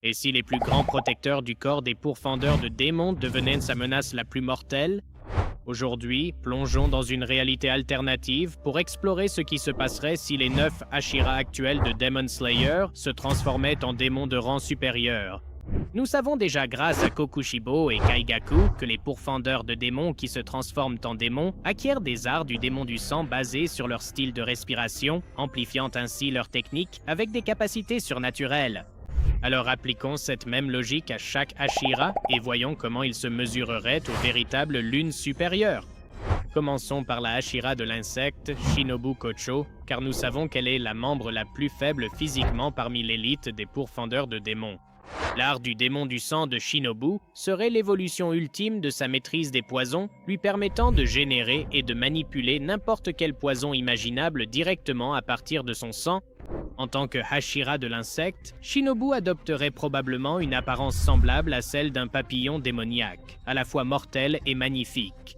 Et si les plus grands protecteurs du corps des pourfendeurs de démons devenaient sa menace la plus mortelle? Aujourd'hui, plongeons dans une réalité alternative pour explorer ce qui se passerait si les 9 Ashira actuels de Demon Slayer se transformaient en démons de rang supérieur. Nous savons déjà grâce à Kokushibo et Kaigaku que les pourfendeurs de démons qui se transforment en démons acquièrent des arts du démon du sang basés sur leur style de respiration, amplifiant ainsi leur technique avec des capacités surnaturelles. Alors appliquons cette même logique à chaque Ashira et voyons comment il se mesurerait aux véritables lunes supérieures. Commençons par la Ashira de l'insecte, Shinobu Kocho, car nous savons qu'elle est la membre la plus faible physiquement parmi l'élite des pourfendeurs de démons. L'art du démon du sang de Shinobu serait l'évolution ultime de sa maîtrise des poisons, lui permettant de générer et de manipuler n'importe quel poison imaginable directement à partir de son sang. En tant que Hashira de l'insecte, Shinobu adopterait probablement une apparence semblable à celle d'un papillon démoniaque, à la fois mortel et magnifique.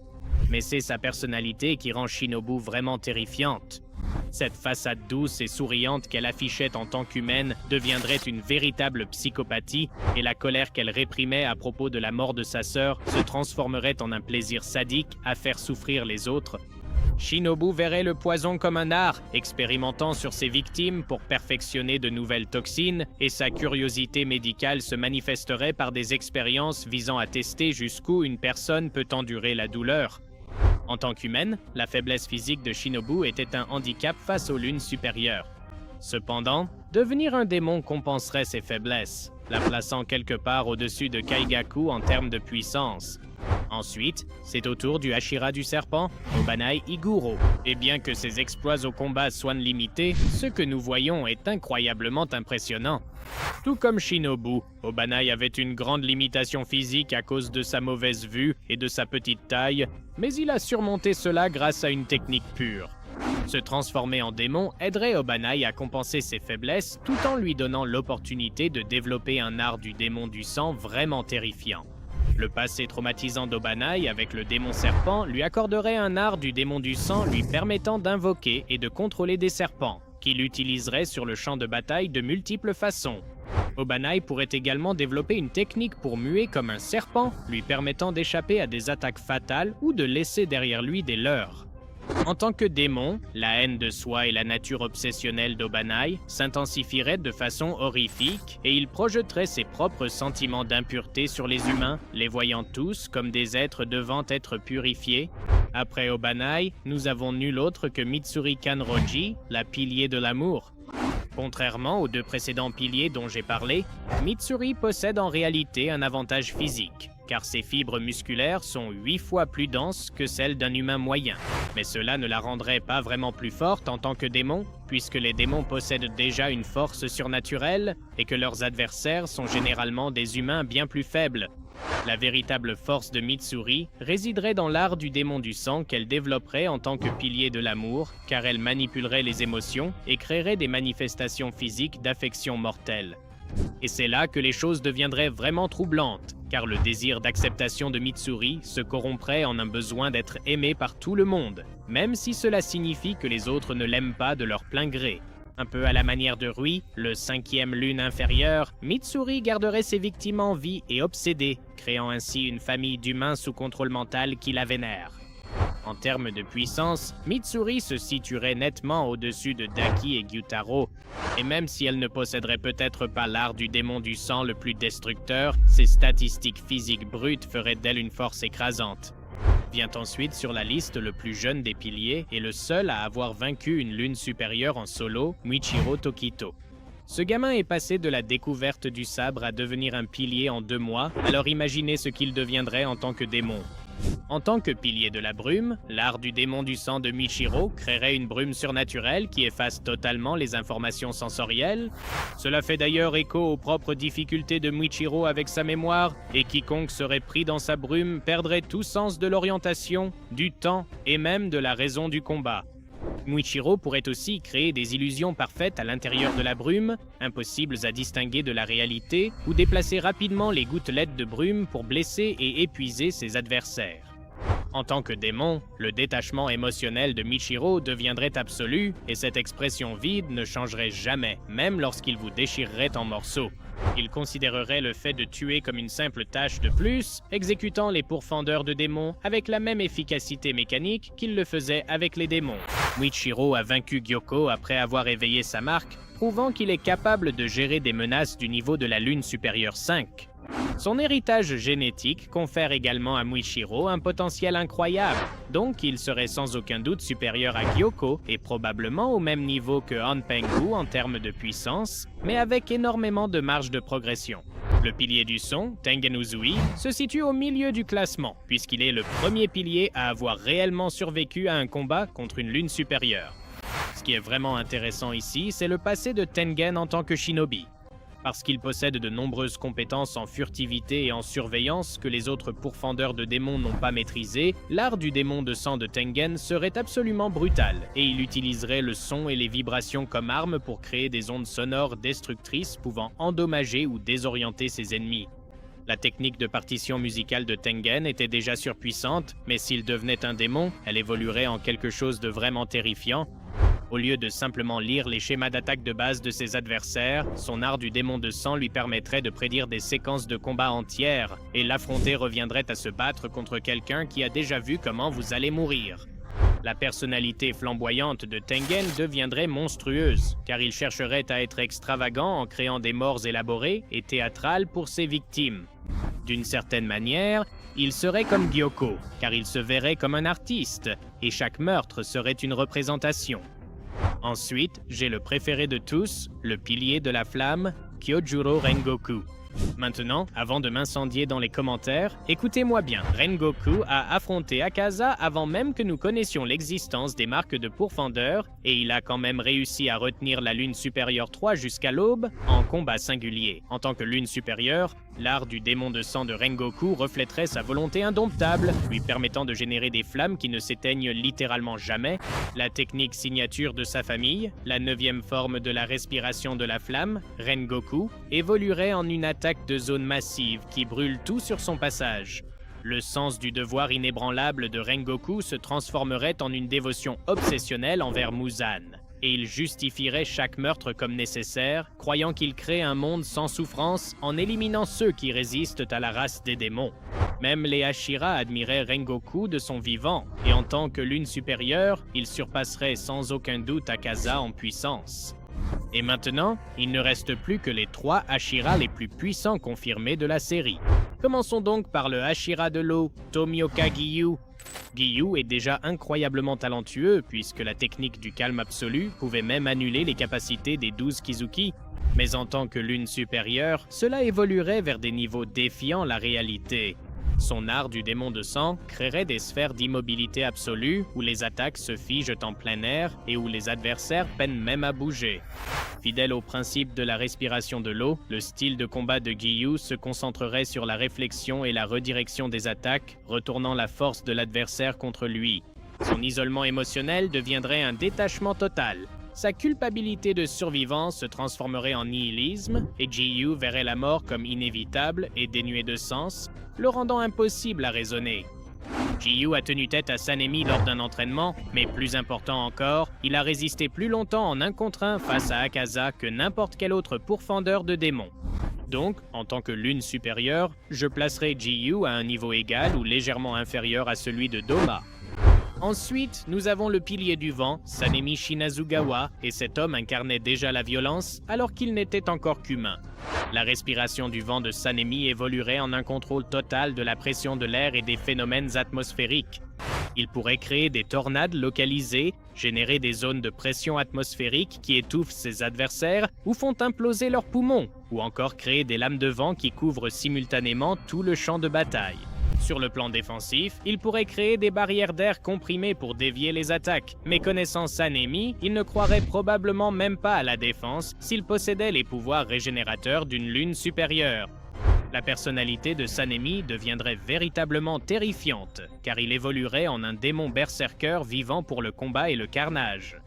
Mais c'est sa personnalité qui rend Shinobu vraiment terrifiante. Cette façade douce et souriante qu'elle affichait en tant qu'humaine deviendrait une véritable psychopathie, et la colère qu'elle réprimait à propos de la mort de sa sœur se transformerait en un plaisir sadique à faire souffrir les autres. Shinobu verrait le poison comme un art, expérimentant sur ses victimes pour perfectionner de nouvelles toxines, et sa curiosité médicale se manifesterait par des expériences visant à tester jusqu'où une personne peut endurer la douleur. En tant qu'humaine, la faiblesse physique de Shinobu était un handicap face aux lunes supérieures. Cependant, devenir un démon compenserait ses faiblesses, la plaçant quelque part au-dessus de Kaigaku en termes de puissance. Ensuite, c'est au tour du Hashira du serpent, Obanai Iguro. Et bien que ses exploits au combat soient limités, ce que nous voyons est incroyablement impressionnant. Tout comme Shinobu, Obanai avait une grande limitation physique à cause de sa mauvaise vue et de sa petite taille, mais il a surmonté cela grâce à une technique pure. Se transformer en démon aiderait Obanai à compenser ses faiblesses tout en lui donnant l'opportunité de développer un art du démon du sang vraiment terrifiant. Le passé traumatisant d'Obanai avec le démon serpent lui accorderait un art du démon du sang lui permettant d'invoquer et de contrôler des serpents, qu'il utiliserait sur le champ de bataille de multiples façons. Obanai pourrait également développer une technique pour muer comme un serpent, lui permettant d'échapper à des attaques fatales ou de laisser derrière lui des leurres. En tant que démon, la haine de soi et la nature obsessionnelle d'Obanai s'intensifieraient de façon horrifique et il projetterait ses propres sentiments d'impureté sur les humains, les voyant tous comme des êtres devant être purifiés. Après Obanai, nous avons nul autre que Mitsuri Kanroji, la pilier de l'amour. Contrairement aux deux précédents piliers dont j'ai parlé, Mitsuri possède en réalité un avantage physique, car ses fibres musculaires sont 8 fois plus denses que celles d'un humain moyen. Mais cela ne la rendrait pas vraiment plus forte en tant que démon, puisque les démons possèdent déjà une force surnaturelle et que leurs adversaires sont généralement des humains bien plus faibles. La véritable force de Mitsuri résiderait dans l'art du démon du sang qu'elle développerait en tant que pilier de l'amour, car elle manipulerait les émotions et créerait des manifestations physiques d'affection mortelle. Et c'est là que les choses deviendraient vraiment troublantes, car le désir d'acceptation de Mitsuri se corromprait en un besoin d'être aimé par tout le monde, même si cela signifie que les autres ne l'aiment pas de leur plein gré. Un peu à la manière de Rui, le 5e lune inférieure, Mitsuri garderait ses victimes en vie et obsédées, créant ainsi une famille d'humains sous contrôle mental qui la vénèrent. En termes de puissance, Mitsuri se situerait nettement au-dessus de Daki et Gyutaro, et même si elle ne posséderait peut-être pas l'art du démon du sang le plus destructeur, ses statistiques physiques brutes feraient d'elle une force écrasante. Vient ensuite sur la liste le plus jeune des piliers et le seul à avoir vaincu une lune supérieure en solo, Muichiro Tokito. Ce gamin est passé de la découverte du sabre à devenir un pilier en 2 mois, alors imaginez ce qu'il deviendrait en tant que démon. En tant que pilier de la brume, l'art du démon du sang de Michiro créerait une brume surnaturelle qui efface totalement les informations sensorielles. Cela fait d'ailleurs écho aux propres difficultés de Michiro avec sa mémoire, et quiconque serait pris dans sa brume perdrait tout sens de l'orientation, du temps et même de la raison du combat. Muichiro pourrait aussi créer des illusions parfaites à l'intérieur de la brume, impossibles à distinguer de la réalité, ou déplacer rapidement les gouttelettes de brume pour blesser et épuiser ses adversaires. En tant que démon, le détachement émotionnel de Michiro deviendrait absolu et cette expression vide ne changerait jamais, même lorsqu'il vous déchirerait en morceaux. Il considérerait le fait de tuer comme une simple tâche de plus, exécutant les pourfendeurs de démons avec la même efficacité mécanique qu'il le faisait avec les démons. Michiro a vaincu Gyoko après avoir éveillé sa marque, prouvant qu'il est capable de gérer des menaces du niveau de la Lune supérieure 5. Son héritage génétique confère également à Michiro un potentiel incroyable, donc il serait sans aucun doute supérieur à Gyoko et probablement au même niveau que Han Penghu en termes de puissance, mais avec énormément de marge de progression. Le pilier du son, Tengen Uzui, se situe au milieu du classement, puisqu'il est le premier pilier à avoir réellement survécu à un combat contre une lune supérieure. Ce qui est vraiment intéressant ici, c'est le passé de Tengen en tant que shinobi. Parce qu'il possède de nombreuses compétences en furtivité et en surveillance que les autres pourfendeurs de démons n'ont pas maîtrisées, l'art du démon de sang de Tengen serait absolument brutal, et il utiliserait le son et les vibrations comme armes pour créer des ondes sonores destructrices pouvant endommager ou désorienter ses ennemis. La technique de partition musicale de Tengen était déjà surpuissante, mais s'il devenait un démon, elle évoluerait en quelque chose de vraiment terrifiant. Au lieu de simplement lire les schémas d'attaque de base de ses adversaires, son art du démon de sang lui permettrait de prédire des séquences de combat entières, et l'affronter reviendrait à se battre contre quelqu'un qui a déjà vu comment vous allez mourir. La personnalité flamboyante de Tengen deviendrait monstrueuse, car il chercherait à être extravagant en créant des morts élaborées et théâtrales pour ses victimes. D'une certaine manière, il serait comme Gyoko, car il se verrait comme un artiste, et chaque meurtre serait une représentation. Ensuite, j'ai le préféré de tous, le pilier de la flamme, Kyojuro Rengoku. Maintenant, avant de m'incendier dans les commentaires, écoutez-moi bien, Rengoku a affronté Akaza avant même que nous connaissions l'existence des marques de pourfendeur, et il a quand même réussi à retenir la lune supérieure 3 jusqu'à l'aube, en combat singulier. En tant que lune supérieure, l'art du démon de sang de Rengoku reflèterait sa volonté indomptable, lui permettant de générer des flammes qui ne s'éteignent littéralement jamais. La technique signature de sa famille, la 9e forme de la respiration de la flamme, Rengoku, évoluerait en une attaque de zone massive qui brûle tout sur son passage. Le sens du devoir inébranlable de Rengoku se transformerait en une dévotion obsessionnelle envers Muzan. Et il justifierait chaque meurtre comme nécessaire, croyant qu'il crée un monde sans souffrance en éliminant ceux qui résistent à la race des démons. Même les Hashira admiraient Rengoku de son vivant, et en tant que lune supérieure, il surpasserait sans aucun doute Akaza en puissance. Et maintenant, il ne reste plus que les 3 Hashira les plus puissants confirmés de la série. Commençons donc par le Hashira de l'eau, Tomioka Giyu. Giyu est déjà incroyablement talentueux puisque la technique du calme absolu pouvait même annuler les capacités des 12 Kizuki, mais en tant que lune supérieure, cela évoluerait vers des niveaux défiant la réalité. Son art du démon de sang créerait des sphères d'immobilité absolue où les attaques se figent en plein air et où les adversaires peinent même à bouger. Fidèle au principe de la respiration de l'eau, le style de combat de Giyu se concentrerait sur la réflexion et la redirection des attaques, retournant la force de l'adversaire contre lui. Son isolement émotionnel deviendrait un détachement total. Sa culpabilité de survivant se transformerait en nihilisme et Giyu verrait la mort comme inévitable et dénuée de sens, le rendant impossible à raisonner. Giyu a tenu tête à Sanemi lors d'un entraînement, mais plus important encore, il a résisté plus longtemps en 1 contre 1 face à Akaza que n'importe quel autre pourfendeur de démons. Donc, en tant que lune supérieure, je placerai Giyu à un niveau égal ou légèrement inférieur à celui de Doma. Ensuite, nous avons le pilier du vent, Sanemi Shinazugawa, et cet homme incarnait déjà la violence alors qu'il n'était encore qu'humain. La respiration du vent de Sanemi évoluerait en un contrôle total de la pression de l'air et des phénomènes atmosphériques. Il pourrait créer des tornades localisées, générer des zones de pression atmosphérique qui étouffent ses adversaires ou font imploser leurs poumons, ou encore créer des lames de vent qui couvrent simultanément tout le champ de bataille. Sur le plan défensif, il pourrait créer des barrières d'air comprimées pour dévier les attaques, mais connaissant Sanemi, il ne croirait probablement même pas à la défense s'il possédait les pouvoirs régénérateurs d'une lune supérieure. La personnalité de Sanemi deviendrait véritablement terrifiante, car il évoluerait en un démon berserker vivant pour le combat et le carnage.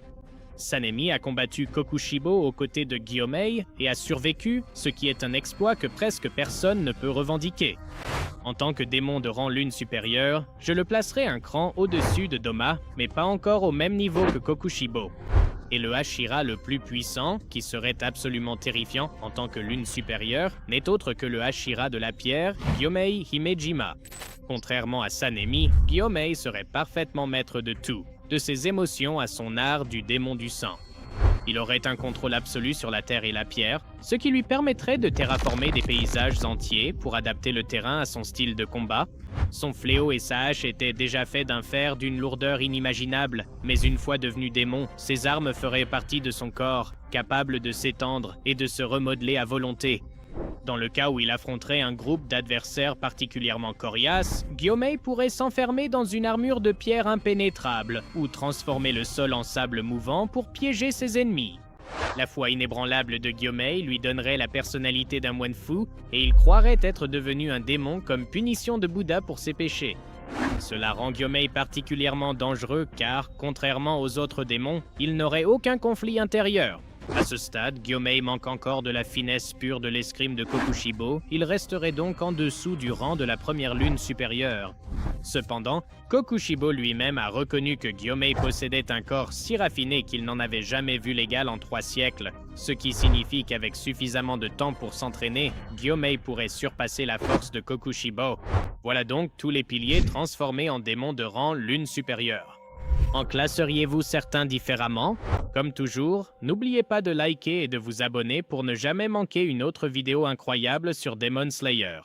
Sanemi a combattu Kokushibo aux côtés de Gyomei et a survécu, ce qui est un exploit que presque personne ne peut revendiquer. En tant que démon de rang lune supérieure, je le placerai un cran au-dessus de Doma, mais pas encore au même niveau que Kokushibo. Et le Hashira le plus puissant, qui serait absolument terrifiant en tant que lune supérieure, n'est autre que le Hashira de la pierre, Gyomei Himejima. Contrairement à Sanemi, Gyomei serait parfaitement maître de tout, de ses émotions à son art du démon du sang. Il aurait un contrôle absolu sur la terre et la pierre, ce qui lui permettrait de terraformer des paysages entiers pour adapter le terrain à son style de combat. Son fléau et sa hache étaient déjà faits d'un fer d'une lourdeur inimaginable, mais une fois devenu démon, ses armes feraient partie de son corps, capable de s'étendre et de se remodeler à volonté. Dans le cas où il affronterait un groupe d'adversaires particulièrement coriaces, Gyomei pourrait s'enfermer dans une armure de pierre impénétrable ou transformer le sol en sable mouvant pour piéger ses ennemis. La foi inébranlable de Gyomei lui donnerait la personnalité d'un moine fou et il croirait être devenu un démon comme punition de Bouddha pour ses péchés. Cela rend Gyomei particulièrement dangereux car, contrairement aux autres démons, il n'aurait aucun conflit intérieur. À ce stade, Gyomei manque encore de la finesse pure de l'escrime de Kokushibo, il resterait donc en dessous du rang de la première lune supérieure. Cependant, Kokushibo lui-même a reconnu que Gyomei possédait un corps si raffiné qu'il n'en avait jamais vu l'égal en 3 siècles, ce qui signifie qu'avec suffisamment de temps pour s'entraîner, Gyomei pourrait surpasser la force de Kokushibo. Voilà donc tous les piliers transformés en démons de rang lune supérieure. En classeriez-vous certains différemment? Comme toujours, n'oubliez pas de liker et de vous abonner pour ne jamais manquer une autre vidéo incroyable sur Demon Slayer.